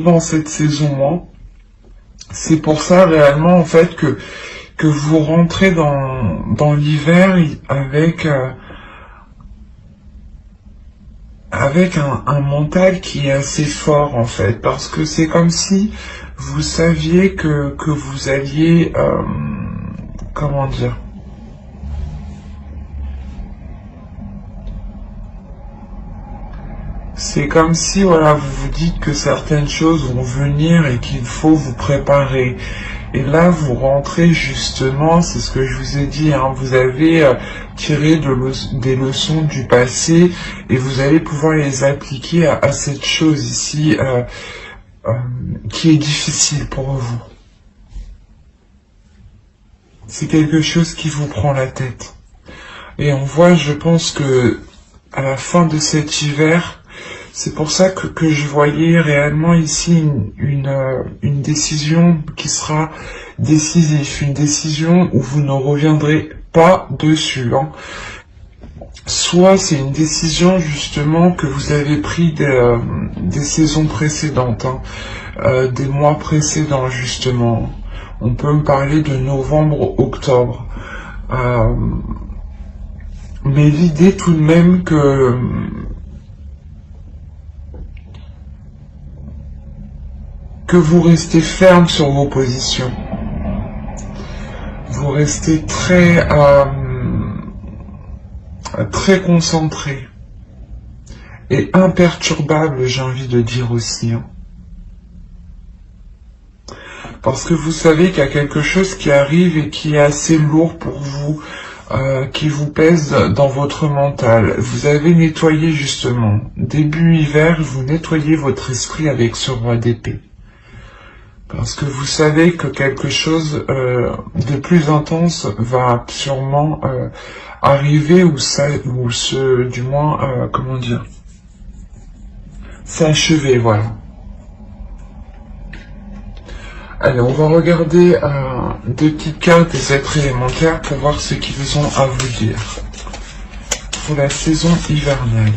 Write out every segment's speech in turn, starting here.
dans cette saison-là. C'est pour ça réellement en fait que vous rentrez dans l'hiver avec un mental qui est assez fort en fait, parce que c'est comme si vous saviez que vous alliez, comment dire, c'est comme si voilà, vous vous dites que certaines choses vont venir et qu'il faut vous préparer. Et là, vous rentrez justement, c'est ce que je vous ai dit, hein, vous avez tiré des leçons du passé et vous allez pouvoir les appliquer à cette chose ici qui est difficile pour vous. C'est quelque chose qui vous prend la tête. Et on voit, je pense que à la fin de cet hiver, c'est pour ça que je voyais réellement ici une décision qui sera décisive, une décision où vous ne reviendrez pas dessus. Hein. Soit c'est une décision justement que vous avez prise des saisons précédentes, hein, des mois précédents justement. On peut me parler de novembre, octobre. Mais l'idée tout de même que vous restez ferme sur vos positions. Vous restez très concentré et imperturbable, j'ai envie de dire aussi. Hein. Parce que vous savez qu'il y a quelque chose qui arrive et qui est assez lourd pour vous, qui vous pèse dans votre mental. Vous avez nettoyé justement. Début hiver, vous nettoyez votre esprit avec ce roi d'épée. Parce que vous savez que quelque chose de plus intense va sûrement arriver du moins, comment dire, s'achever, voilà. Allez, on va regarder deux petites cartes des êtres élémentaires pour voir ce qu'ils ont à vous dire pour la saison hivernale.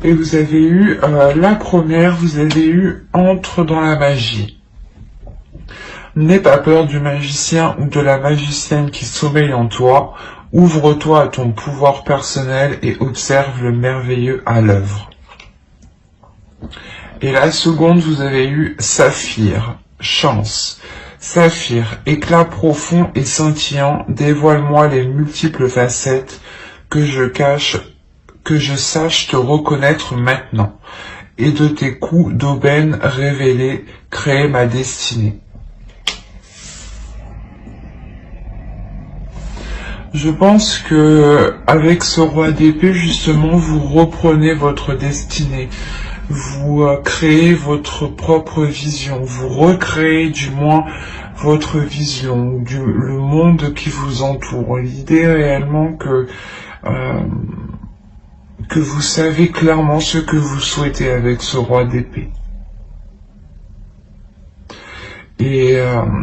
Et vous avez eu, la première, vous avez eu entre dans la magie. N'aie pas peur du magicien ou de la magicienne qui sommeille en toi. Ouvre-toi à ton pouvoir personnel et observe le merveilleux à l'œuvre. Et la seconde, vous avez eu Saphir, chance. Saphir, éclat profond et scintillant, dévoile-moi les multiples facettes que je sache te reconnaître maintenant, et de tes coups d'aubaine révélés, créer ma destinée. Je pense que avec ce roi d'épée, justement, vous reprenez votre destinée. Vous créez votre propre vision. Vous recréez du moins votre vision, le monde qui vous entoure. L'idée réellement que vous savez clairement ce que vous souhaitez avec ce roi d'épée. Et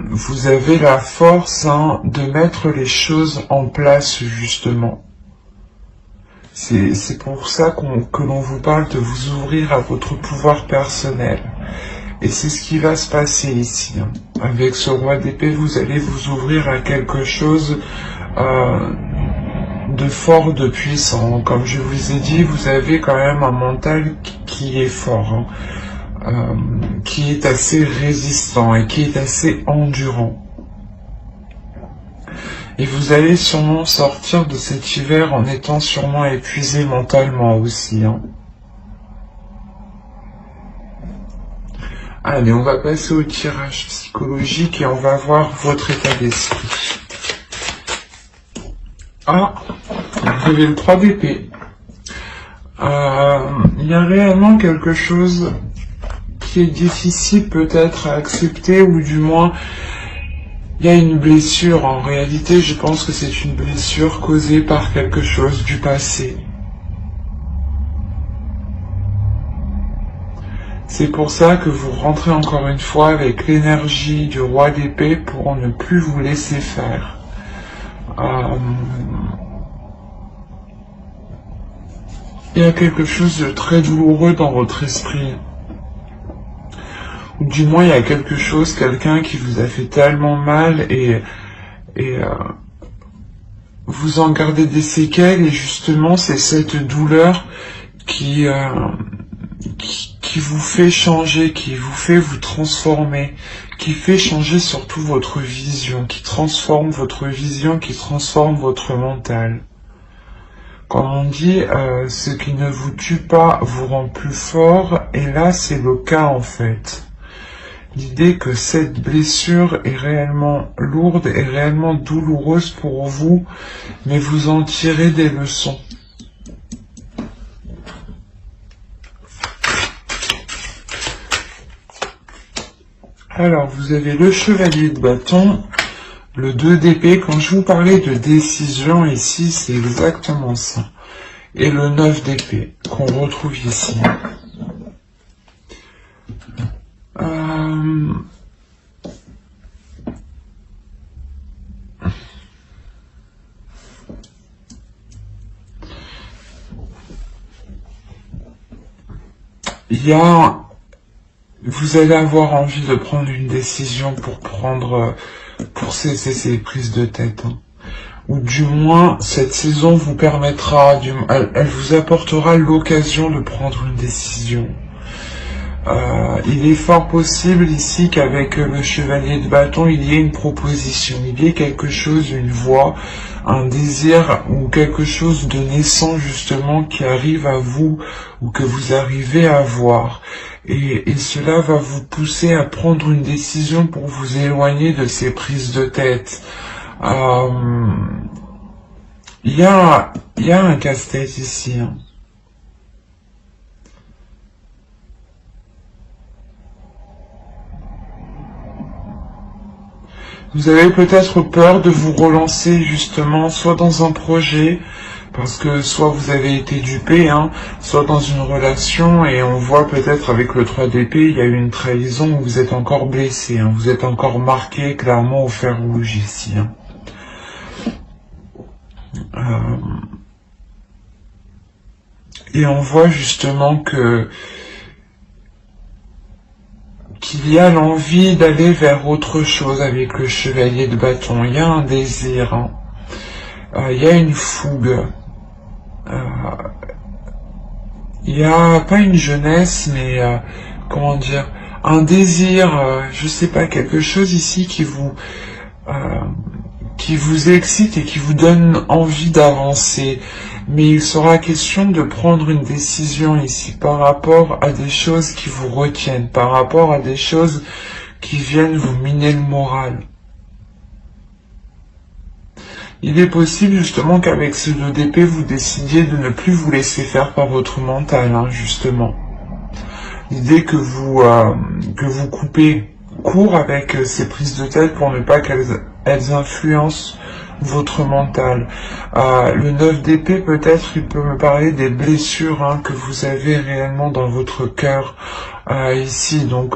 vous avez la force de mettre les choses en place justement. C'est pour ça que l'on vous parle de vous ouvrir à votre pouvoir personnel. Et c'est ce qui va se passer ici. Hein. Avec ce roi d'épée, vous allez vous ouvrir à quelque chose de fort, de puissant. Comme je vous ai dit, vous avez quand même un mental qui est fort. Hein. Qui est assez résistant et qui est assez endurant. Et vous allez sûrement sortir de cet hiver en étant sûrement épuisé mentalement aussi. Hein. Allez, on va passer au tirage psychologique et on va voir votre état d'esprit. Ah, vous avez le 3 d'épée. Il y a réellement quelque chose qui est difficile peut-être à accepter, ou du moins il y a une blessure. En réalité, je pense que c'est une blessure causée par quelque chose du passé. C'est pour ça que vous rentrez encore une fois avec l'énergie du roi d'épée pour ne plus vous laisser faire. il y a quelque chose de très douloureux dans votre esprit. Ou du moins, il y a quelque chose, quelqu'un qui vous a fait tellement mal et vous en gardez des séquelles et justement, c'est cette douleur qui vous fait changer, qui vous fait vous transformer, qui fait changer surtout votre vision, qui transforme votre vision, qui transforme votre mental. Comme on dit, ce qui ne vous tue pas vous rend plus fort, et là c'est le cas en fait. L'idée que cette blessure est réellement lourde et réellement douloureuse pour vous, mais vous en tirez des leçons. Alors, vous avez le chevalier de bâton, le 2 d'épée. Quand je vous parlais de décision ici, c'est exactement ça. Et le 9 d'épée, qu'on retrouve ici. Vous allez avoir envie de prendre une décision pour cesser ces prises de tête. Hein. Ou du moins, cette saison vous permettra, elle vous apportera l'occasion de prendre une décision. Il est fort possible ici qu'avec le chevalier de bâton, il y ait une proposition, il y ait quelque chose, une voix, un désir ou quelque chose de naissant justement qui arrive à vous ou que vous arrivez à voir. Et cela va vous pousser à prendre une décision pour vous éloigner de ces prises de tête. Il y a un casse-tête ici. Hein. Vous avez peut-être peur de vous relancer justement, soit dans un projet, parce que soit vous avez été dupé, hein, soit dans une relation, et on voit peut-être avec le 3 d'épée, il y a eu une trahison où vous êtes encore blessé, hein, vous êtes encore marqué clairement au fer rouge ici. Hein. Et on voit justement qu'il y a l'envie d'aller vers autre chose avec le chevalier de bâton. Il y a un désir, hein. Il y a une fougue. Il y a pas une jeunesse, mais comment dire, un désir, je sais pas, quelque chose ici qui vous excite et qui vous donne envie d'avancer. Mais il sera question de prendre une décision ici par rapport à des choses qui vous retiennent, par rapport à des choses qui viennent vous miner le moral. Il est possible justement qu'avec ce 2 d'épée, vous décidiez de ne plus vous laisser faire par votre mental, hein, justement. L'idée que vous coupez court avec ces prises de tête pour ne pas qu'elles influencent votre mental. Le 9 d'épée, peut-être, il peut me parler des blessures, hein, que vous avez réellement dans votre cœur ici. Donc,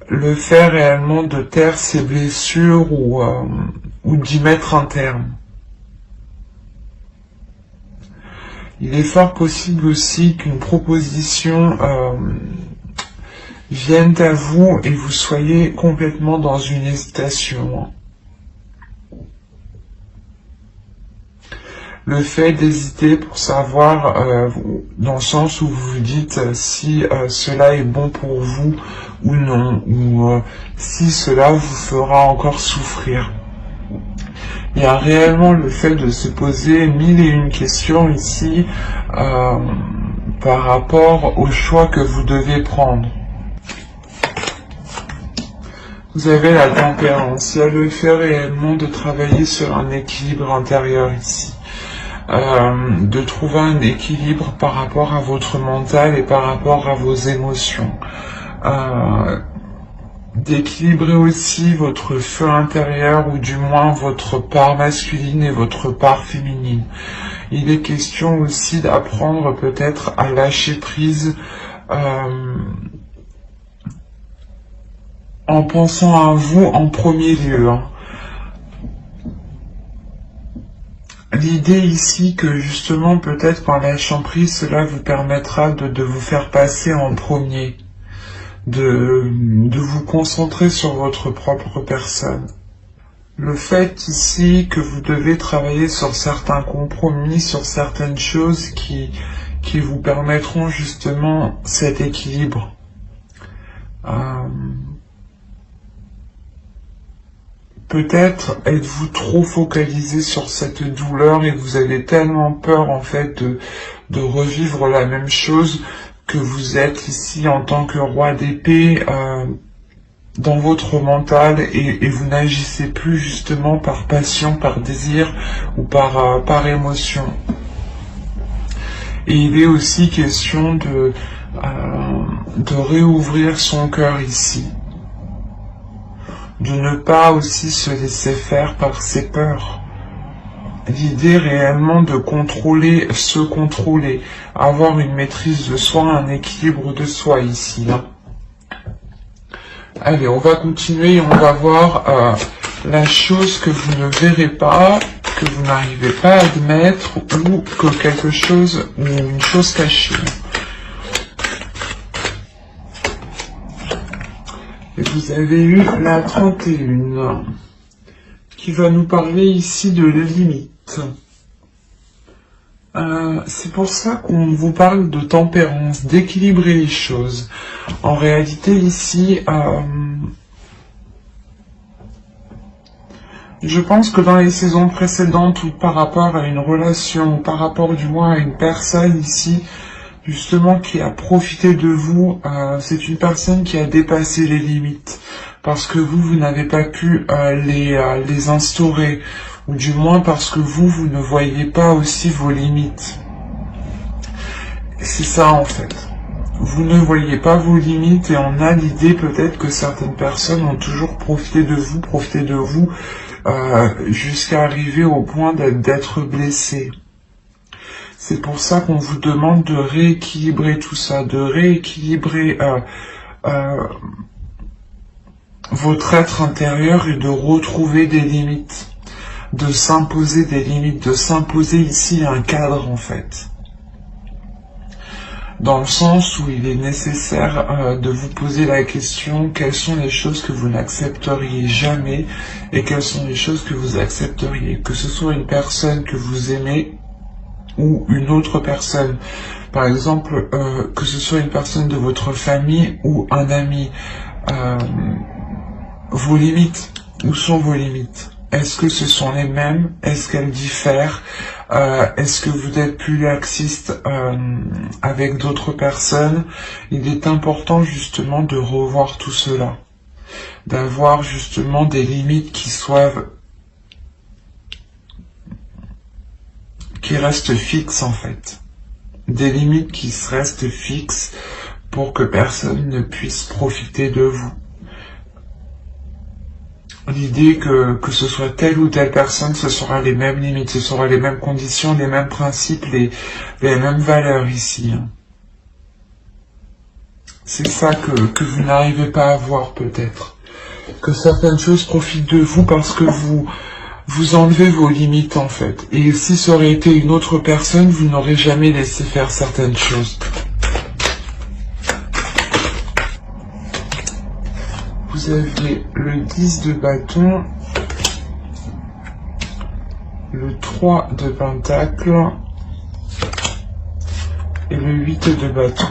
le fait réellement de taire ces blessures ou d'y mettre un terme. Il est fort possible aussi qu'une proposition vienne à vous et vous soyez complètement dans une hésitation. Le fait d'hésiter pour savoir, dans le sens où vous vous dites si cela est bon pour vous ou non, ou si cela vous fera encore souffrir. Il y a réellement le fait de se poser 1001 questions ici par rapport au choix que vous devez prendre. Vous avez la tempérance. Il y a le fait réellement de travailler sur un équilibre intérieur ici. De trouver un équilibre par rapport à votre mental et par rapport à vos émotions. D'équilibrer aussi votre feu intérieur ou du moins votre part masculine et votre part féminine. Il est question aussi d'apprendre peut-être à lâcher prise en pensant à vous en premier lieu. Hein. L'idée ici que justement peut-être par lâchant prise, cela vous permettra de vous faire passer en premier, de vous concentrer sur votre propre personne. Le fait ici que vous devez travailler sur certains compromis, sur certaines choses qui vous permettront justement cet équilibre. Peut-être êtes-vous trop focalisé sur cette douleur et vous avez tellement peur en fait de revivre la même chose que vous êtes ici en tant que roi d'épée dans votre mental et vous n'agissez plus justement par passion, par désir ou par émotion. Et il est aussi question de réouvrir son cœur ici. De ne pas aussi se laisser faire par ses peurs. L'idée réellement de contrôler, se contrôler, avoir une maîtrise de soi, un équilibre de soi ici. Là. Allez, on va continuer et on va voir la chose que vous ne verrez pas, que vous n'arrivez pas à admettre ou que quelque chose, ou une chose cachée. Et vous avez eu la 31 qui va nous parler ici de limites. C'est pour ça qu'on vous parle de tempérance, d'équilibrer les choses. En réalité ici, je pense que dans les saisons précédentes ou par rapport à une relation, ou par rapport du moins à une personne ici, justement qui a profité de vous, c'est une personne qui a dépassé les limites parce que vous n'avez pas pu les instaurer, ou du moins parce que vous ne voyez pas aussi vos limites. C'est ça en fait. Vous ne voyez pas vos limites et on a l'idée peut-être que certaines personnes ont toujours profité de vous, jusqu'à arriver au point d'être blessées. C'est pour ça qu'on vous demande de rééquilibrer tout ça, de rééquilibrer votre être intérieur et de retrouver des limites, de s'imposer des limites, de s'imposer ici un cadre en fait. Dans le sens où il est nécessaire de vous poser la question quelles sont les choses que vous n'accepteriez jamais et quelles sont les choses que vous accepteriez, que ce soit une personne que vous aimez ou une autre personne. Par exemple, que ce soit une personne de votre famille ou un ami. Vos limites, où sont vos limites? Est-ce que ce sont les mêmes? Est-ce qu'elles diffèrent? Est-ce que vous êtes plus laxiste avec d'autres personnes? Il est important justement de revoir tout cela. D'avoir justement des limites qui restent fixes en fait. Des limites qui restent fixes pour que personne ne puisse profiter de vous. L'idée que ce soit telle ou telle personne, ce sera les mêmes limites, ce sera les mêmes conditions, les mêmes principes, les mêmes valeurs ici. C'est ça que vous n'arrivez pas à voir peut-être. Que certaines choses profitent de vous parce que vous enlevez vos limites en fait. Et si ça aurait été une autre personne, vous n'aurez jamais laissé faire certaines choses. Vous avez le 10 de bâton, le 3 de pentacle et le 8 de bâton.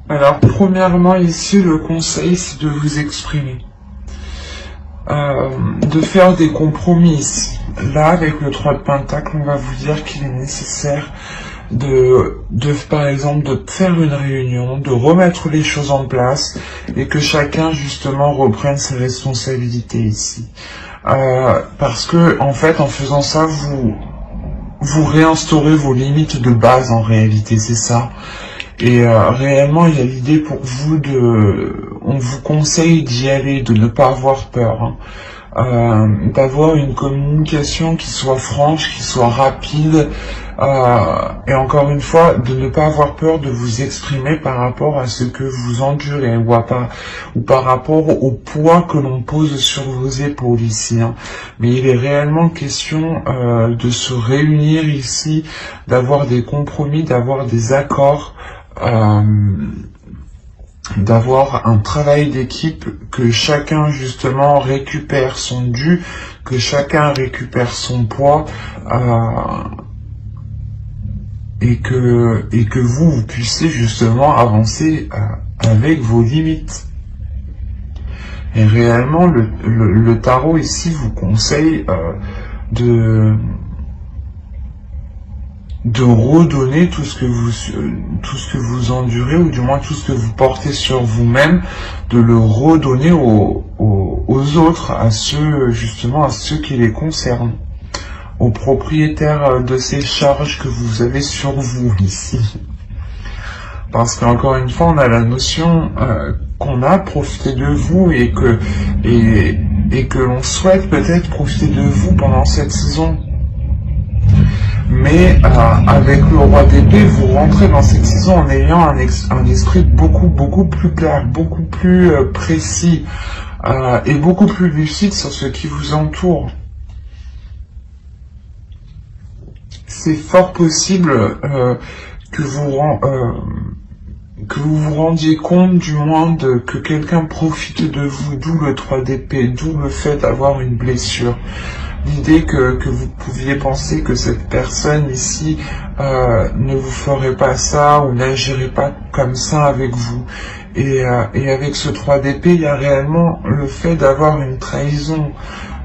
Alors, premièrement, ici, le conseil, c'est de vous exprimer. De faire des compromis ici. Là, avec le 3 de pentacle, on va vous dire qu'il est nécessaire par exemple, de faire une réunion, de remettre les choses en place et que chacun, justement, reprenne ses responsabilités ici. Parce que, en fait, en faisant ça, vous réinstaurez vos limites de base, en réalité, c'est ça. Et réellement, il y a l'idée pour vous on vous conseille d'y aller, de ne pas avoir peur, d'avoir une communication qui soit franche, qui soit rapide, Et encore une fois, de ne pas avoir peur de vous exprimer par rapport à ce que vous endurez ou par rapport au poids que l'on pose sur vos épaules ici. Hein. Mais il est réellement question de se réunir ici, d'avoir des compromis, d'avoir des accords, d'avoir un travail d'équipe, que chacun justement récupère son dû, que chacun récupère son poids, et que vous puissiez justement avancer avec vos limites. Et réellement, le tarot ici vous conseille de redonner tout ce que vous endurez, ou du moins tout ce que vous portez sur vous-même, de le redonner aux autres, à ceux qui les concernent, aux propriétaires de ces charges que vous avez sur vous ici. Parce qu'encore une fois, on a la notion qu'on a profité de vous et que l'on souhaite peut-être profiter de vous pendant cette saison. Mais avec le roi d'épée, vous rentrez dans cette saison en ayant un esprit beaucoup plus clair, beaucoup plus précis et beaucoup plus lucide sur ce qui vous entoure. C'est fort possible que vous vous rendiez compte du moins que quelqu'un profite de vous, d'où le 3 d'épée, d'où le fait d'avoir une blessure. L'idée que vous pouviez penser que cette personne ici ne vous ferait pas ça ou n'agirait pas comme ça avec vous. Et avec ce 3 d'épée, il y a réellement le fait d'avoir une trahison,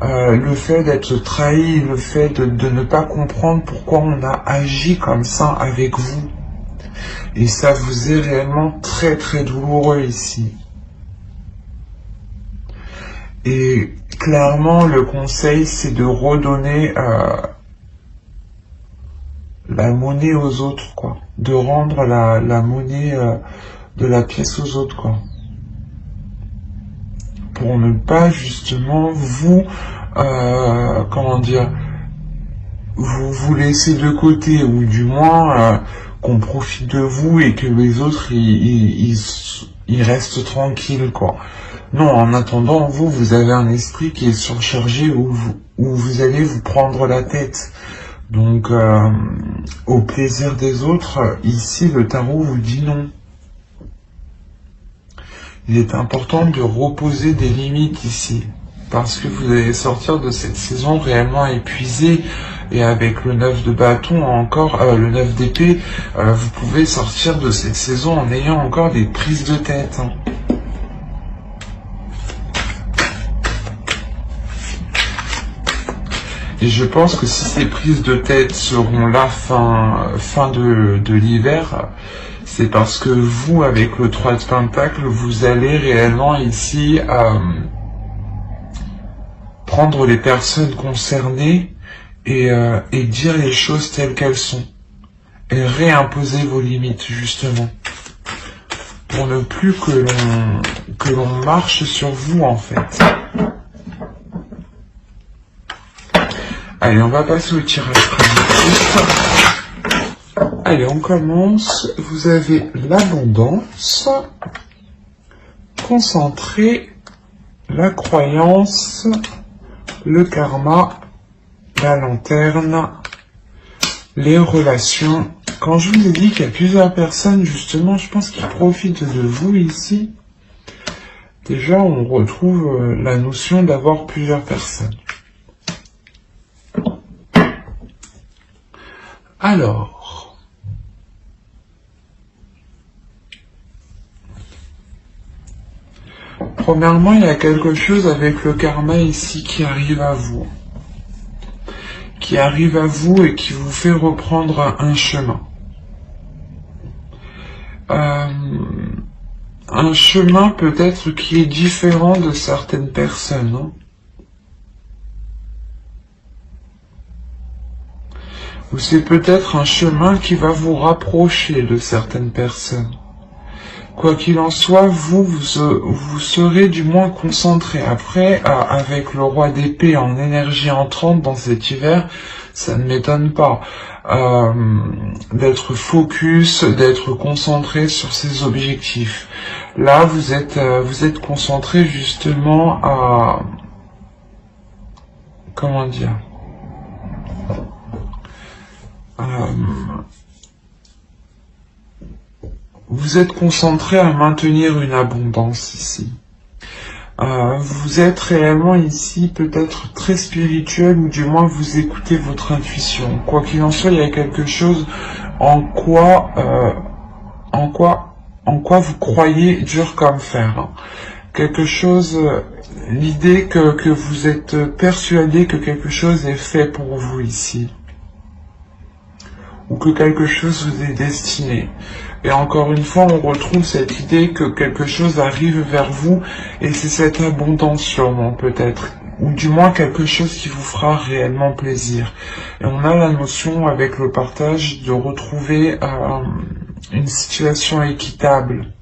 le fait d'être trahi, le fait de ne pas comprendre pourquoi on a agi comme ça avec vous. Et ça vous est réellement très douloureux ici. Et clairement, le conseil, c'est de redonner la monnaie aux autres, quoi. De rendre la monnaie de la pièce aux autres, quoi. Pour ne pas, justement, vous vous laisser de côté, ou du moins qu'on profite de vous et que les autres, ils restent tranquilles, quoi. Non, en attendant, vous avez un esprit qui est surchargé où vous allez vous prendre la tête. Donc, au plaisir des autres, ici, le tarot vous dit non. Il est important de reposer des limites ici, parce que vous allez sortir de cette saison réellement épuisé, et avec le 9 de bâton encore, le 9 d'épée, vous pouvez sortir de cette saison en ayant encore des prises de tête. Hein. Et je pense que si ces prises de tête seront là fin de l'hiver, c'est parce que vous, avec le 3 de Pentacle, vous allez réellement ici prendre les personnes concernées et dire les choses telles qu'elles sont. Et réimposer vos limites, justement. Pour ne plus que l'on marche sur vous, en fait. Allez, on va passer au tirage prédictif. Allez, on commence. Vous avez l'abondance, concentré, la croyance, le karma, la lanterne, les relations. Quand je vous ai dit qu'il y a plusieurs personnes, justement, je pense qu'ils profitent de vous ici. Déjà, on retrouve la notion d'avoir plusieurs personnes. Alors, premièrement, il y a quelque chose avec le karma ici qui arrive à vous. Qui arrive à vous et qui vous fait reprendre un chemin. Un chemin peut-être qui est différent de certaines personnes. Hein. Ou c'est peut-être un chemin qui va vous rapprocher de certaines personnes. Quoi qu'il en soit, vous serez du moins concentré. Après, avec le roi d'épée en énergie entrante dans cet hiver, ça ne m'étonne pas. D'être focus, d'être concentré sur ses objectifs. Là, vous êtes concentré justement à, comment dire, vous êtes concentré à maintenir une abondance ici. Vous êtes réellement ici peut-être très spirituel, ou du moins vous écoutez votre intuition. Quoi qu'il en soit, il y a quelque chose en quoi vous croyez dur comme fer. Hein. Quelque chose, l'idée que vous êtes persuadé que quelque chose est fait pour vous ici. Ou que quelque chose vous est destiné. Et encore une fois, on retrouve cette idée que quelque chose arrive vers vous, et c'est cette abondance sûrement peut-être, ou du moins quelque chose qui vous fera réellement plaisir. Et on a la notion avec le partage de retrouver une situation équitable.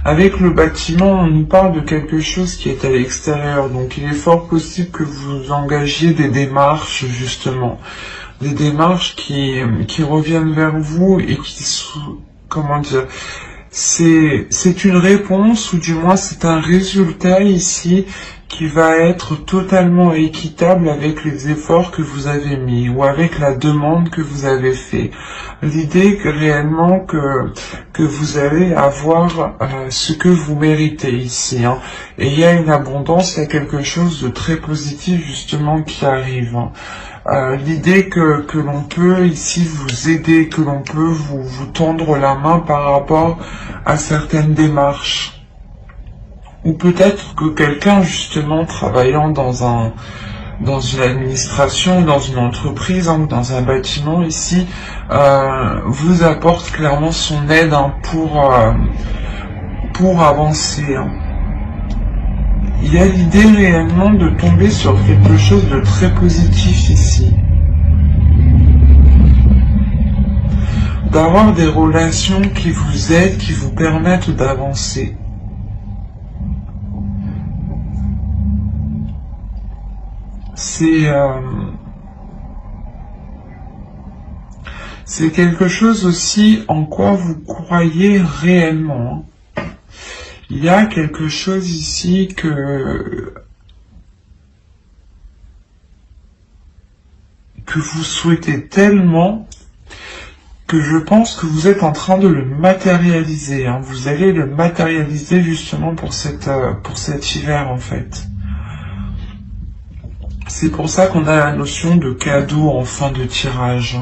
Avec le bâtiment, on nous parle de quelque chose qui est à l'extérieur, donc il est fort possible que vous engagiez des démarches, justement. Des démarches qui reviennent vers vous et qui, comment dire, c'est une réponse, ou du moins c'est un résultat ici qui va être totalement équitable avec les efforts que vous avez mis ou avec la demande que vous avez fait. L'idée que réellement que vous allez avoir ce que vous méritez ici. Hein. Et il y a une abondance, il y a quelque chose de très positif justement qui arrive. Hein. L'idée que l'on peut ici vous aider, que l'on peut vous tendre la main par rapport à certaines démarches. Ou peut-être que quelqu'un justement travaillant dans une administration, dans une entreprise, hein, dans un bâtiment ici, vous apporte clairement son aide hein, pour avancer. Hein. Il y a l'idée réellement de tomber sur quelque chose de très positif ici. D'avoir des relations qui vous aident, qui vous permettent d'avancer. C'est quelque chose aussi en quoi vous croyez réellement. Il y a quelque chose ici que vous souhaitez tellement que je pense que vous êtes en train de le matérialiser. Hein. Vous allez le matérialiser justement pour cet hiver en fait. C'est pour ça qu'on a la notion de cadeau en fin de tirage.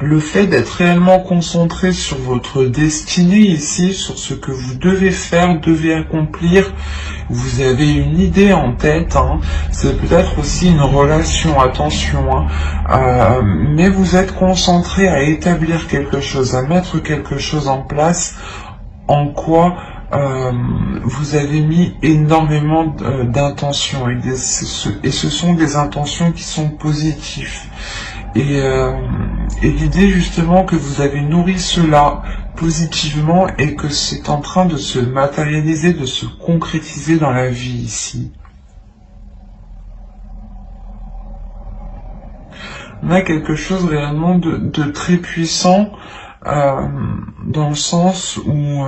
Le fait d'être réellement concentré sur votre destinée ici, sur ce que vous devez faire, devez accomplir, vous avez une idée en tête, hein. C'est peut-être aussi une relation, attention, hein. Mais vous êtes concentré à établir quelque chose, à mettre quelque chose en place, en quoi vous avez mis énormément d'intentions, et ce sont des intentions qui sont positives. Et l'idée justement que vous avez nourri cela positivement et que c'est en train de se matérialiser, de se concrétiser dans la vie ici. On a quelque chose réellement de très puissant dans le sens où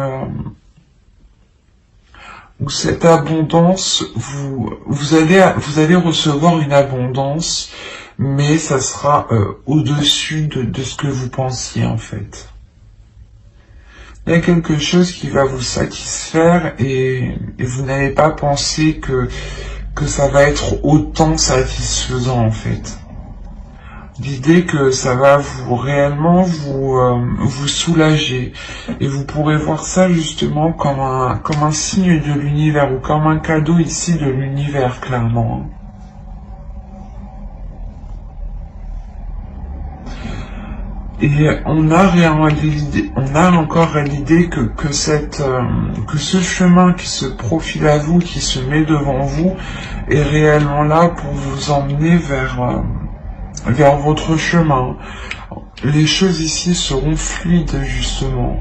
cette abondance, vous allez recevoir une abondance, mais ça sera au-dessus de ce que vous pensiez en fait. Il y a quelque chose qui va vous satisfaire et vous n'avez pas pensé que ça va être autant satisfaisant en fait. L'idée que ça va réellement vous soulager, et vous pourrez voir ça justement comme un signe de l'univers, ou comme un cadeau ici de l'univers clairement. Et on a encore l'idée que ce chemin qui se profile à vous, qui se met devant vous, est réellement là pour vous emmener vers votre chemin. Les choses ici seront fluides justement.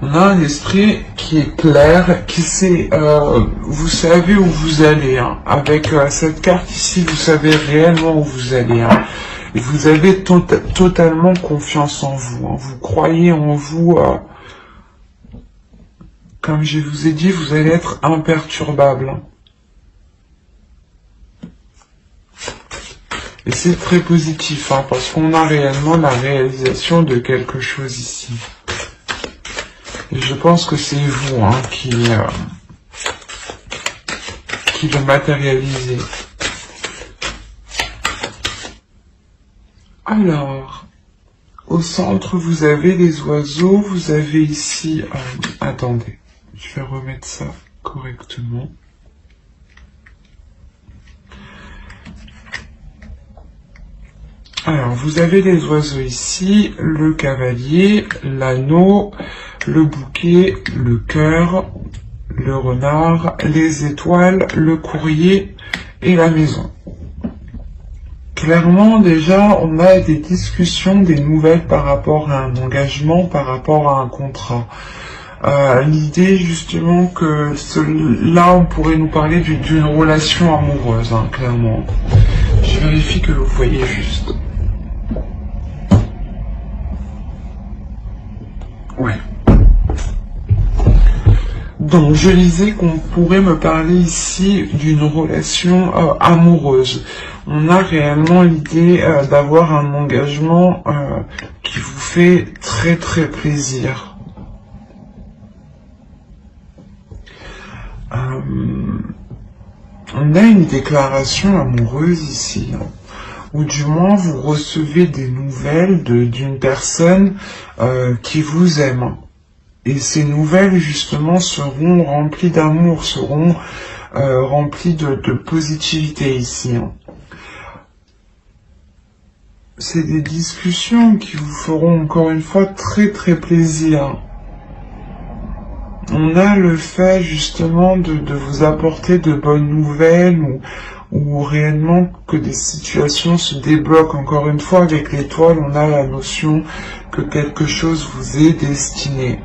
On a un esprit qui est clair, qui sait, vous savez où vous allez, hein. Avec cette carte ici, vous savez réellement où vous allez, hein. Et vous avez totalement confiance en vous, hein. Vous croyez en vous, comme je vous ai dit, vous allez être imperturbable, hein. Et c'est très positif, hein, parce qu'on a réellement la réalisation de quelque chose ici. Et je pense que c'est vous, hein, qui le matérialisez. Alors, au centre, vous avez les oiseaux, vous avez ici... attendez, je vais remettre ça correctement. Alors, vous avez les oiseaux ici, le cavalier, l'anneau, le bouquet, le cœur, le renard, les étoiles, le courrier et la maison. Clairement, déjà, on a des discussions, des nouvelles par rapport à un engagement, par rapport à un contrat. L'idée, justement, que là, on pourrait nous parler d'une relation amoureuse, hein, clairement. Je vérifie que vous voyez juste. Ouais. Donc, je disais qu'on pourrait me parler ici d'une relation amoureuse. On a réellement l'idée d'avoir un engagement qui vous fait très très plaisir. On a une déclaration amoureuse ici, hein, ou du moins vous recevez des nouvelles d'une personne qui vous aime. Et ces nouvelles, justement, seront remplies d'amour, seront remplies de positivité ici, hein. C'est des discussions qui vous feront, encore une fois, très très plaisir. On a le fait, justement, de vous apporter de bonnes nouvelles, ou réellement que des situations se débloquent. Encore une fois, avec l'étoile, on a la notion que quelque chose vous est destiné.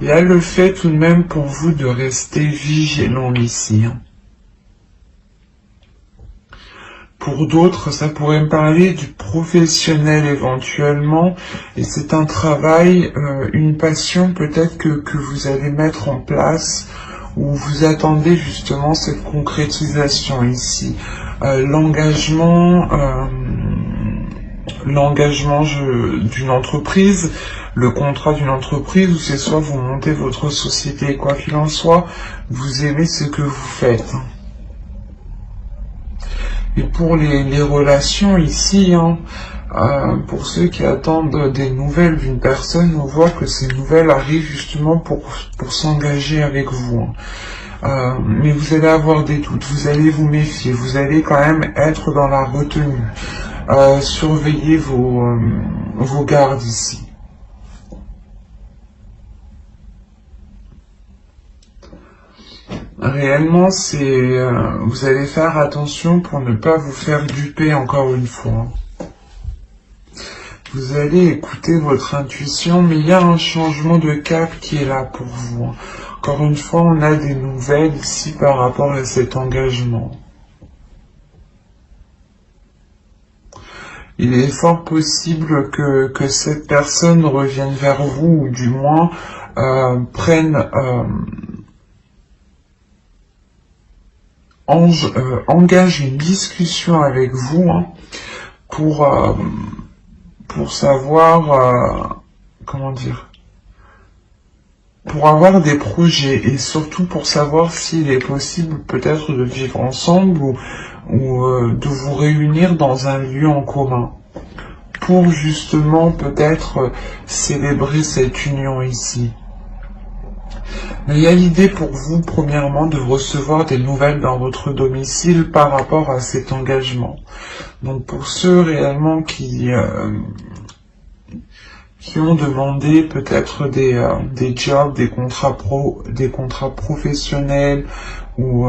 Il y a le fait tout de même pour vous de rester vigilant ici, hein. Pour d'autres, ça pourrait me parler du professionnel éventuellement, et c'est un travail, une passion peut-être que vous allez mettre en place, où vous attendez justement cette concrétisation ici. L'engagement d'une entreprise, le contrat d'une entreprise, où c'est soit vous montez votre société, quoi qu'il en soit, vous aimez ce que vous faites. Et pour les relations ici, hein, pour ceux qui attendent des nouvelles d'une personne, on voit que ces nouvelles arrivent justement pour s'engager avec vous, hein. Mais vous allez avoir des doutes, vous allez vous méfier, vous allez quand même être dans la retenue. Surveillez vos gardes ici. Réellement, vous allez faire attention pour ne pas vous faire duper encore une fois. Vous allez écouter votre intuition, mais il y a un changement de cap qui est là pour vous. Encore une fois, on a des nouvelles ici par rapport à cet engagement. Il est fort possible que cette personne revienne vers vous, ou du moins engage une discussion avec vous, hein, pour savoir, comment dire, pour avoir des projets, et surtout pour savoir s'il est possible peut-être de vivre ensemble, ou de vous réunir dans un lieu en commun, pour justement peut-être célébrer cette union ici. Mais il y a l'idée pour vous, premièrement, de recevoir des nouvelles dans votre domicile par rapport à cet engagement. Donc pour ceux réellement qui qui ont demandé peut-être des jobs, des contrats professionnels ou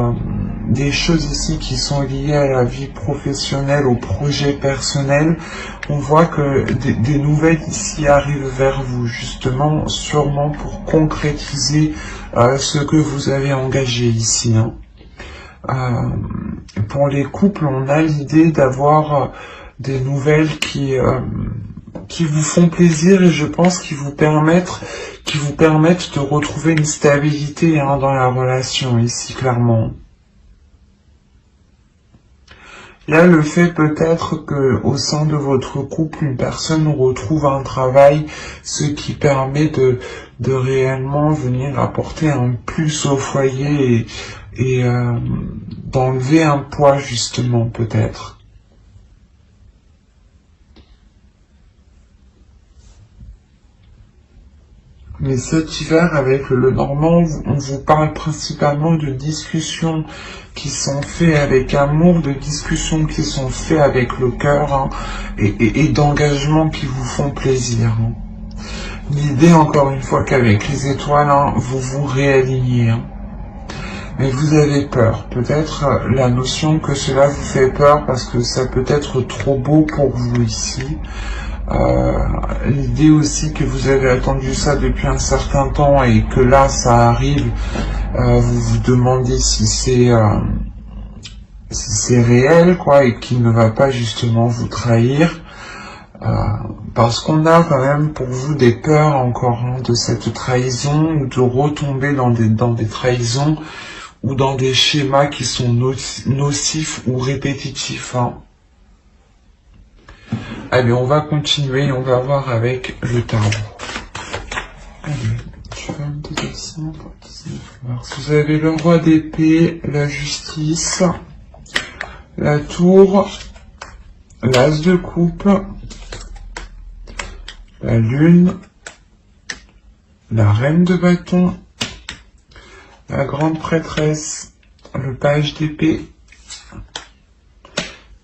des choses ici qui sont liées à la vie professionnelle, au projet personnel. On voit que des nouvelles ici arrivent vers vous, justement, sûrement pour concrétiser ce que vous avez engagé ici. Hein. Pour les couples, on a l'idée d'avoir des nouvelles qui vous font plaisir et je pense qui vous permettent de retrouver une stabilité hein, dans la relation ici, clairement. Il y a le fait peut-être que au sein de votre couple, une personne retrouve un travail, ce qui permet de réellement venir apporter un plus au foyer et d'enlever un poids justement peut-être. Mais cet hiver, avec le Normand, on vous parle principalement de discussions qui sont faites avec amour, de discussions qui sont faites avec le cœur, hein, et d'engagements qui vous font plaisir. Hein. L'idée, encore une fois, qu'avec les étoiles, hein, vous vous réalignez. Hein. Mais vous avez peur. Peut-être la notion que cela vous fait peur parce que ça peut être trop beau pour vous ici. L'idée aussi que vous avez attendu ça depuis un certain temps et que là ça arrive, vous vous demandez si c'est réel quoi et qu'il ne va pas justement vous trahir parce qu'on a quand même pour vous des peurs encore hein, de cette trahison ou de retomber dans des trahisons ou dans des schémas qui sont nocifs ou répétitifs. Hein. Allez, on va continuer, on va voir avec le tarot. Allez, je vais un petit dessin pour 19 mars. Vous avez le roi d'épée, la justice, la tour, l'as de coupe, la lune, la reine de bâton, la grande prêtresse, le page d'épée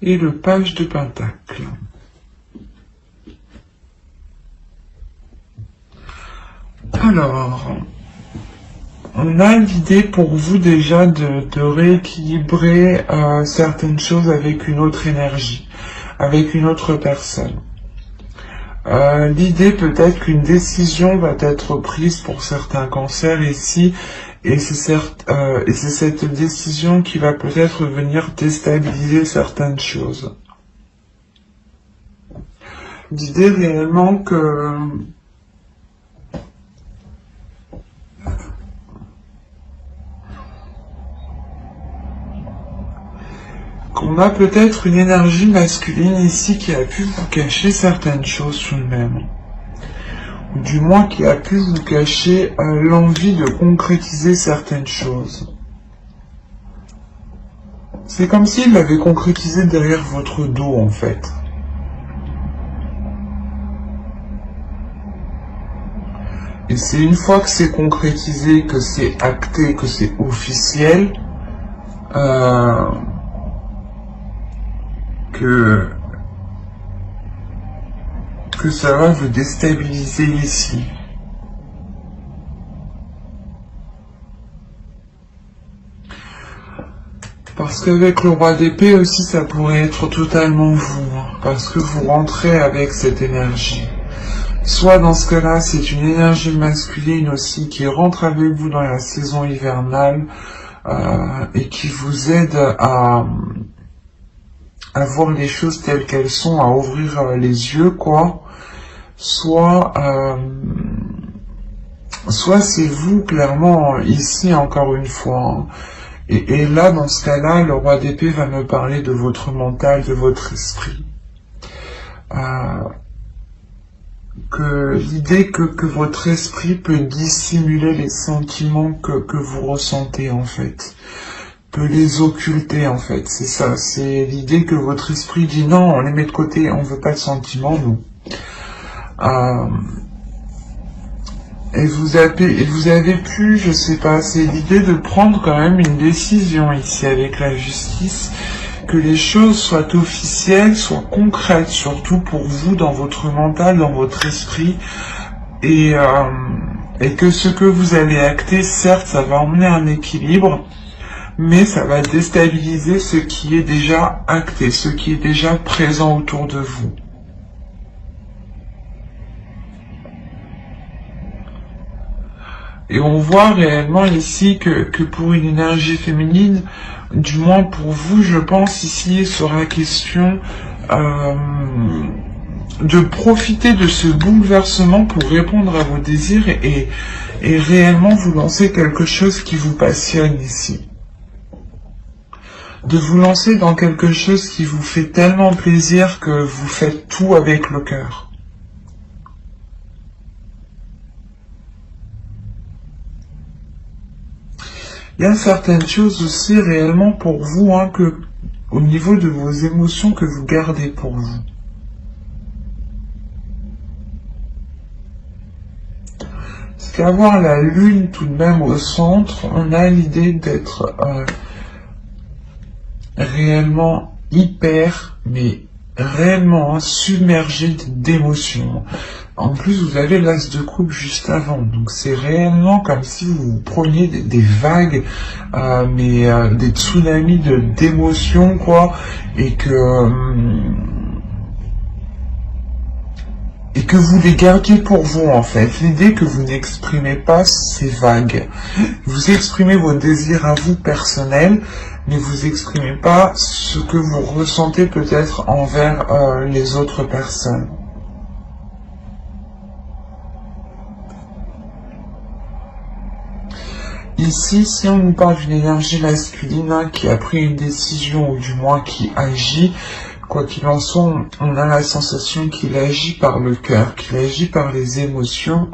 et le page de pentacle. Alors, on a l'idée pour vous déjà de rééquilibrer certaines choses avec une autre énergie, avec une autre personne. L'idée peut-être qu'une décision va être prise pour certains cancers ici, et c'est cette décision qui va peut-être venir déstabiliser certaines choses. L'idée réellement que qu'on a peut-être une énergie masculine ici qui a pu vous cacher certaines choses tout de même. Ou du moins qui a pu vous cacher l'envie de concrétiser certaines choses. C'est comme s'il l'avait concrétisé derrière votre dos en fait. Et c'est une fois que c'est concrétisé, que c'est acté, que c'est officiel, que ça va vous déstabiliser ici. Parce qu'avec le roi d'épée aussi, ça pourrait être totalement vous, hein, parce que vous rentrez avec cette énergie. Soit dans ce cas-là, c'est une énergie masculine aussi qui rentre avec vous dans la saison hivernale et qui vous aide à voir les choses telles qu'elles sont, à ouvrir les yeux, quoi. Soit c'est vous, clairement, ici, encore une fois. Hein. Et là, dans ce cas-là, le roi d'épée va me parler de votre mental, de votre esprit. Que l'idée que votre esprit peut dissimuler les sentiments que vous ressentez, en fait. Peut les occulter, en fait. C'est ça. C'est l'idée que votre esprit dit non, on les met de côté, on veut pas de sentiments, nous. Et vous avez pu, je sais pas, c'est l'idée de prendre quand même une décision ici avec la justice, que les choses soient officielles, soient concrètes, surtout pour vous, dans votre mental, dans votre esprit, et que ce que vous allez acter, certes, ça va emmener un équilibre, mais ça va déstabiliser ce qui est déjà acté, ce qui est déjà présent autour de vous. Et on voit réellement ici que pour une énergie féminine, du moins pour vous, je pense ici, il sera question de profiter de ce bouleversement pour répondre à vos désirs et réellement vous lancer quelque chose qui vous passionne ici. De vous lancer dans quelque chose qui vous fait tellement plaisir que vous faites tout avec le cœur. Il y a certaines choses aussi réellement pour vous, que au niveau de vos émotions que vous gardez pour vous. Parce qu'avoir la lune tout de même au centre, on a l'idée d'être réellement hyper, mais réellement submergé d'émotions. En plus, vous avez l'as de coupe juste avant, donc c'est réellement comme si vous preniez des vagues, des tsunamis d'émotions, quoi, et que vous les gardiez pour vous, en fait. L'idée que vous n'exprimez pas ces vagues. Vous exprimez vos désirs à vous personnels, mais vous exprimez pas ce que vous ressentez peut-être envers les autres personnes. Ici, si on nous parle d'une énergie masculine qui a pris une décision, ou du moins qui agit, quoi qu'il en soit, on a la sensation qu'il agit par le cœur, qu'il agit par les émotions,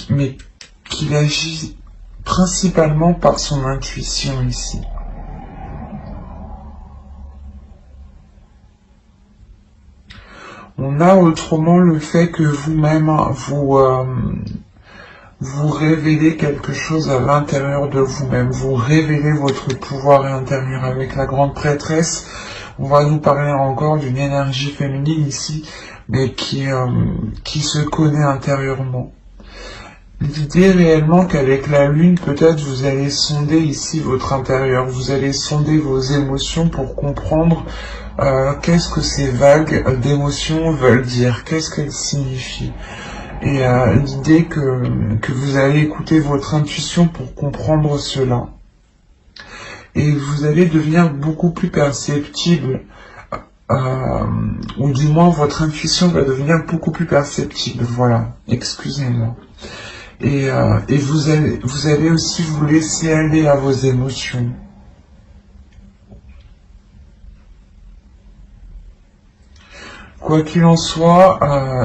mais qu'il agit principalement par son intuition ici. On a autrement le fait que vous-même, vous révélez quelque chose à l'intérieur de vous-même, vous révélez votre pouvoir intérieur. Avec la grande prêtresse, on va nous parler encore d'une énergie féminine ici, mais qui se connaît intérieurement. L'idée réellement qu'avec la lune, peut-être vous allez sonder ici votre intérieur, vous allez sonder vos émotions pour comprendre qu'est-ce que ces vagues d'émotions veulent dire, qu'est-ce qu'elles signifient. Et l'idée que vous allez écouter votre intuition pour comprendre cela. Et vous allez devenir beaucoup plus perceptible, ou du moins votre intuition va devenir beaucoup plus perceptible, voilà, excusez-moi. Et vous allez aussi vous laisser aller à vos émotions. Quoi qu'il en soit,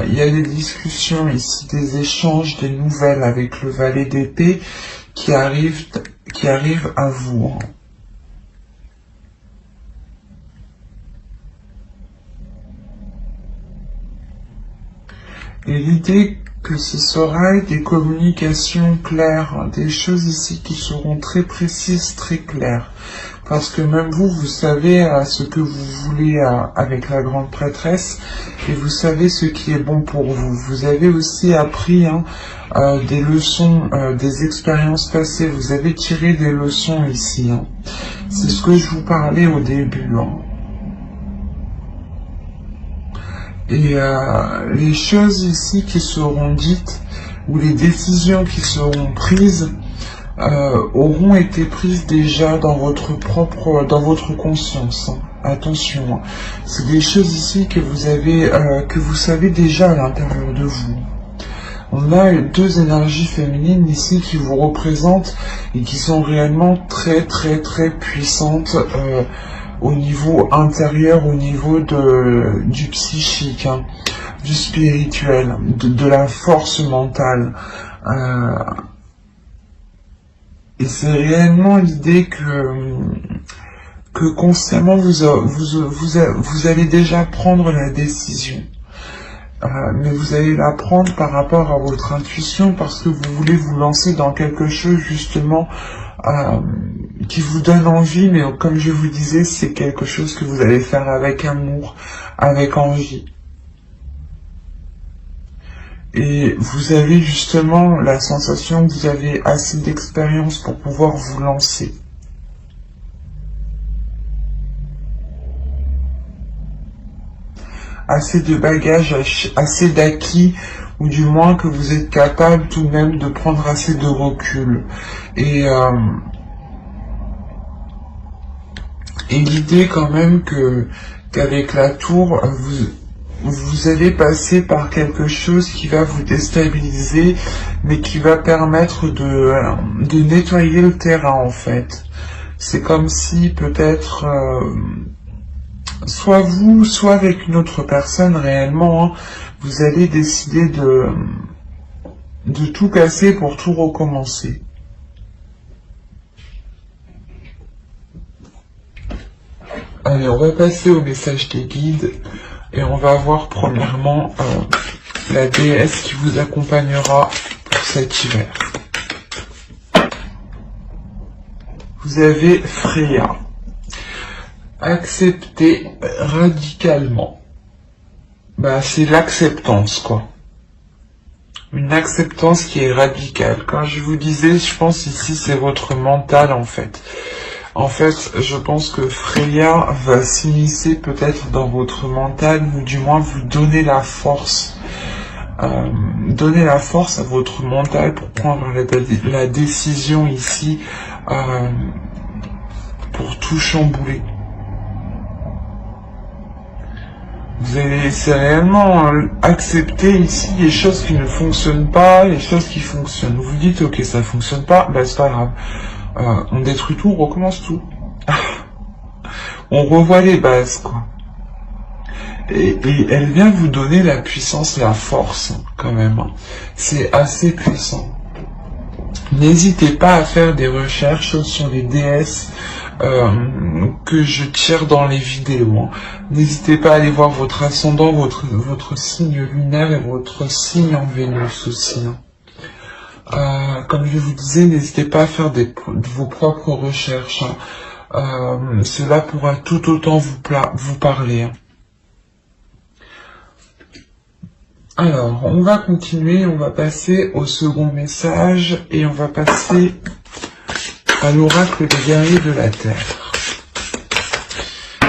il y a des discussions ici, des échanges, des nouvelles avec le valet d'épée qui arrivent à vous. Et l'idée que ce sera des communications claires, des choses ici qui seront très précises, très claires. Parce que même vous savez ce que vous voulez avec la grande prêtresse, et vous savez ce qui est bon pour vous. Vous avez aussi appris des leçons, des expériences passées, vous avez tiré des leçons ici. C'est ce que je vous parlais au début. Et les choses ici qui seront dites, ou les décisions qui seront prises, auront été prises déjà dans votre conscience. Attention, c'est des choses ici que vous savez déjà à l'intérieur de vous. On a deux énergies féminines ici qui vous représentent et qui sont réellement très très très puissantes au niveau intérieur, au niveau du psychique, du spirituel, de la force mentale. Et c'est réellement l'idée que consciemment vous allez déjà prendre la décision. Mais vous allez la prendre par rapport à votre intuition parce que vous voulez vous lancer dans quelque chose justement qui vous donne envie, mais comme je vous disais, c'est quelque chose que vous allez faire avec amour, avec envie. Et vous avez justement la sensation que vous avez assez d'expérience pour pouvoir vous lancer. Assez de bagages, assez d'acquis, ou du moins que vous êtes capable tout de même de prendre assez de recul. Et l'idée quand même qu'avec la tour, vous allez passer par quelque chose qui va vous déstabiliser, mais qui va permettre de nettoyer le terrain en fait. C'est comme si peut-être, soit vous, soit avec une autre personne réellement, hein, vous allez décider de tout casser pour tout recommencer. Allez, on va passer au message des guides et on va voir premièrement la déesse qui vous accompagnera pour cet hiver. Vous avez Freya. Accepter radicalement. Bah, c'est l'acceptance, quoi. Une acceptance qui est radicale. Quand je vous disais, je pense ici, c'est votre mental, en fait. En fait, je pense que Freya va s'immiscer peut-être dans votre mental, ou du moins vous donner la force. Donner la force à votre mental pour prendre la décision ici, pour tout chambouler. Vous allez réellement accepter ici les choses qui ne fonctionnent pas, les choses qui fonctionnent. Vous dites, ok, ça fonctionne pas, bah c'est pas grave. On détruit tout, on recommence tout. On revoit les bases, quoi. Et elle vient vous donner la puissance, la force, quand même. C'est assez puissant. N'hésitez pas à faire des recherches sur les déesses que je tire dans les vidéos. N'hésitez pas à aller voir votre ascendant, votre signe lunaire et votre signe en Vénus aussi. Comme je vous disais, n'hésitez pas à faire vos propres recherches. Cela pourra tout autant vous parler. Alors, on va continuer, on va passer au second message et on va passer à l'oracle des guerriers de la Terre.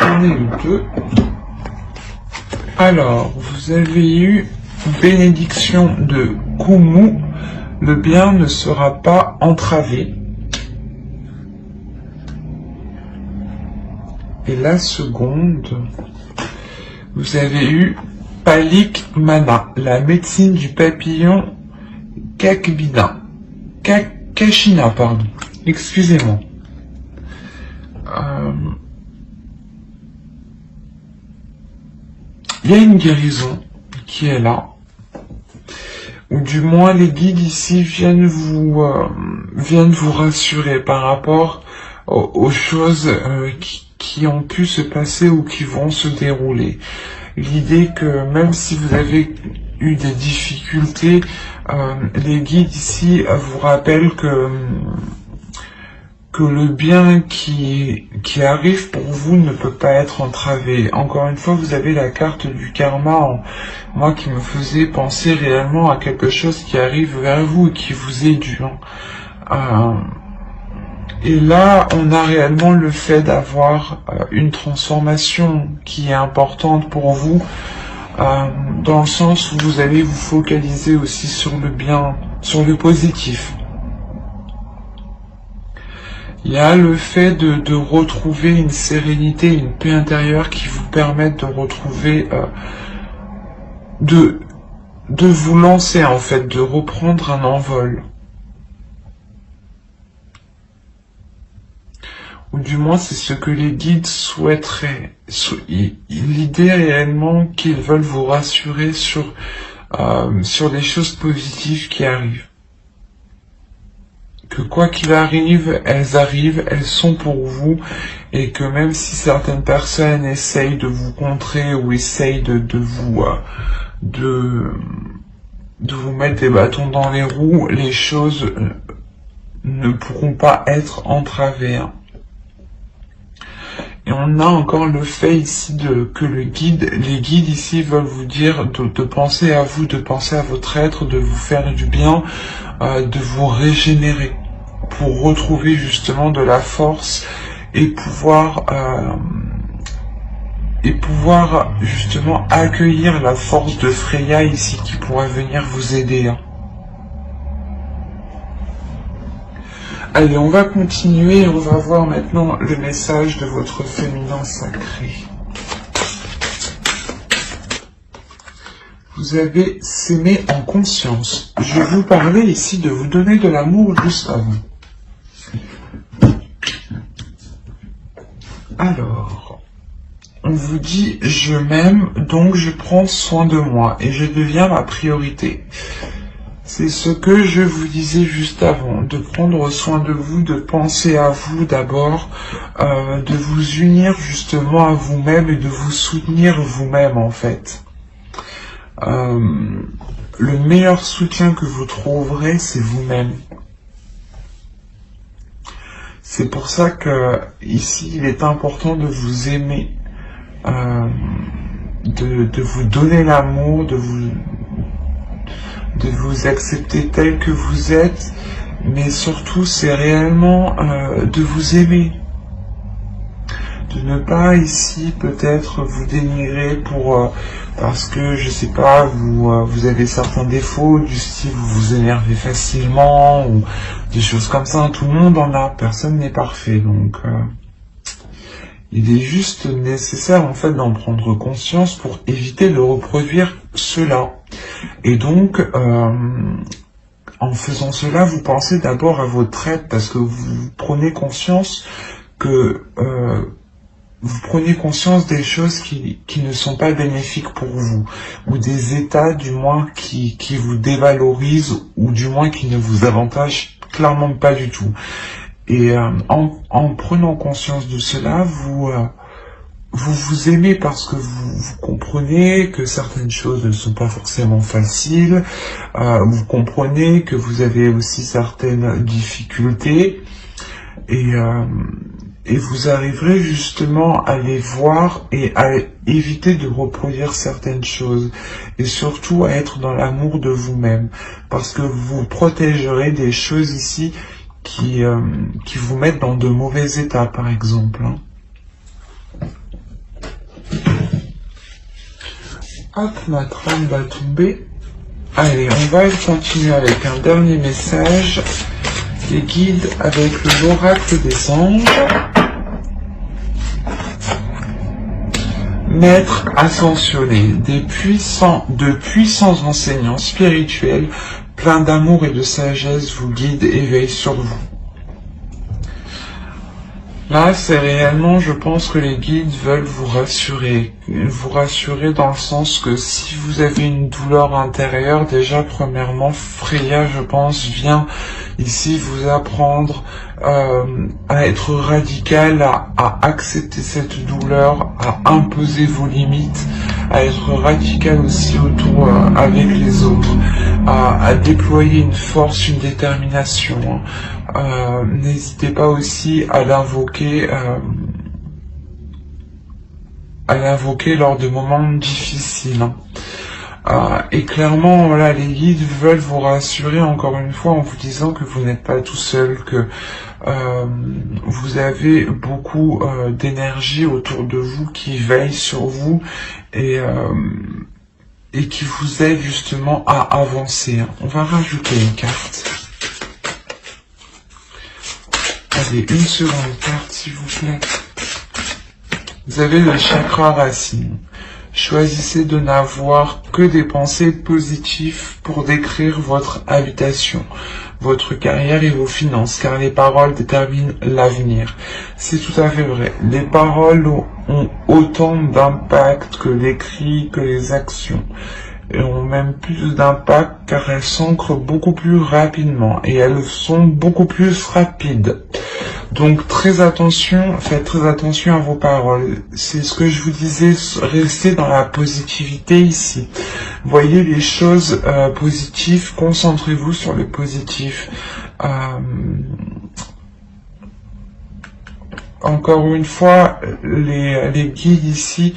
On est eu deux. Alors, vous avez eu bénédiction de Kumu. Le bien ne sera pas entravé. Et la seconde, vous avez eu Palik Mana, la médecine du papillon Kakbina. Kashina, pardon. Excusez-moi. Il y a une guérison qui est là. Ou du moins les guides ici viennent vous rassurer par rapport aux choses qui ont pu se passer ou qui vont se dérouler. L'idée que même si vous avez eu des difficultés, les guides ici vous rappellent que le bien qui arrive pour vous ne peut pas être entravé. Encore une fois, vous avez la carte du karma, moi qui me faisait penser réellement à quelque chose qui arrive vers vous et qui vous est dû. Et là, on a réellement le fait d'avoir une transformation qui est importante pour vous, dans le sens où vous allez vous focaliser aussi sur le bien, sur le positif. Il y a le fait de retrouver une sérénité, une paix intérieure qui vous permettent de retrouver, de vous lancer en fait, de reprendre un envol. Ou du moins c'est ce que les guides souhaiteraient. L'idée réellement qu'ils veulent vous rassurer sur des choses positives qui arrivent. Que quoi qu'il arrive, elles sont pour vous, et que même si certaines personnes essayent de vous contrer ou essayent de vous mettre des bâtons dans les roues, les choses ne pourront pas être entravées. Et on a encore le fait ici que les guides ici veulent vous dire de penser à vous, de penser à votre être, de vous faire du bien, de vous régénérer pour retrouver justement de la force et pouvoir justement accueillir la force de Freya ici qui pourra venir vous aider. Allez, on va continuer et on va voir maintenant le message de votre féminin sacré. Vous avez s'aimer en conscience. Je vous parlais ici de vous donner de l'amour juste avant. Alors, on vous dit je m'aime, donc je prends soin de moi et je deviens ma priorité. C'est ce que je vous disais juste avant, de prendre soin de vous, de penser à vous d'abord, de vous unir justement à vous-même et de vous soutenir vous-même en fait. Le meilleur soutien que vous trouverez, c'est vous-même. C'est pour ça que ici, il est important de vous aimer, de vous donner l'amour, de vous accepter tel que vous êtes, mais surtout c'est réellement de vous aimer, de ne pas ici peut-être vous dénigrer parce que je sais pas vous avez certains défauts du style vous vous énervez facilement ou des choses comme ça. Tout le monde en a, personne n'est parfait, donc il est juste nécessaire en fait d'en prendre conscience pour éviter de reproduire cela. Et donc, en faisant cela, vous pensez d'abord à votre être parce que vous prenez conscience des choses qui ne sont pas bénéfiques pour vous, ou des états du moins qui vous dévalorisent, ou du moins qui ne vous avantagent clairement pas du tout. Et en prenant conscience de cela, vous vous aimez parce que vous comprenez que certaines choses ne sont pas forcément faciles, vous comprenez que vous avez aussi certaines difficultés, et vous arriverez justement à les voir et à éviter de reproduire certaines choses, et surtout à être dans l'amour de vous-même, parce que vous protégerez des choses ici qui vous mettent dans de mauvais états, par exemple. Hop, ma trame va tomber. Allez, on va continuer avec un dernier message. Les guides avec l'oracle des anges. Maître ascensionné, de puissants enseignants spirituels, pleins d'amour et de sagesse, vous guident et veillent sur vous. Là, c'est réellement, je pense que les guides veulent vous rassurer dans le sens que si vous avez une douleur intérieure, déjà, premièrement, Freya, je pense, vient ici vous apprendre à être radical, à accepter cette douleur, à imposer vos limites, à être radical aussi autour avec les autres, à déployer une force, une détermination. N'hésitez pas aussi à l'invoquer lors de moments difficiles. Et clairement, voilà, les guides veulent vous rassurer encore une fois en vous disant que vous n'êtes pas tout seul, que vous avez beaucoup d'énergie autour de vous qui veille sur vous et qui vous aide justement à avancer. On va rajouter une carte. Allez, une seconde carte, s'il vous plaît. Vous avez le chakra racine. Choisissez de n'avoir que des pensées positives pour décrire votre habitation, votre carrière et vos finances, car les paroles déterminent l'avenir. C'est tout à fait vrai. Les paroles ont autant d'impact que l'écrit, que les actions. Et ont même plus d'impact car elles s'ancrent beaucoup plus rapidement et elles sont beaucoup plus rapides. Donc très attention, faites très attention à vos paroles. C'est ce que je vous disais, restez dans la positivité ici. Voyez les choses positives, concentrez-vous sur le positif. Encore une fois, les guides ici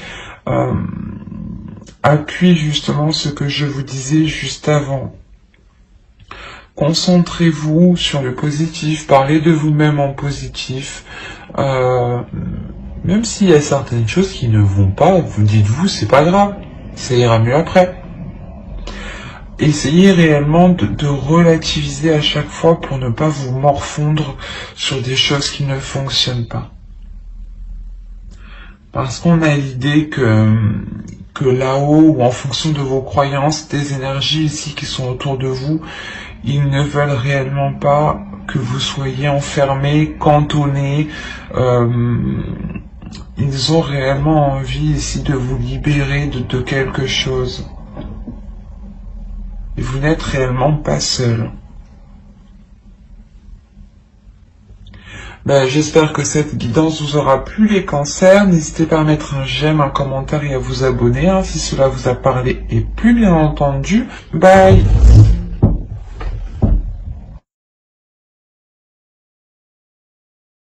appuient justement ce que je vous disais juste avant. Concentrez-vous sur le positif, parlez de vous-même en positif. Même s'il y a certaines choses qui ne vont pas, vous dites-vous, c'est pas grave, ça ira mieux après. Essayez réellement de relativiser à chaque fois pour ne pas vous morfondre sur des choses qui ne fonctionnent pas. Parce qu'on a l'idée que là-haut, ou en fonction de vos croyances, des énergies ici qui sont autour de vous, ils ne veulent réellement pas que vous soyez enfermé, cantonné. Ils ont réellement envie ici de vous libérer de quelque chose. Et vous n'êtes réellement pas seul. J'espère que cette guidance vous aura plu les cancers. N'hésitez pas à mettre un j'aime, un commentaire et à vous abonner si cela vous a parlé et plu bien entendu. Bye!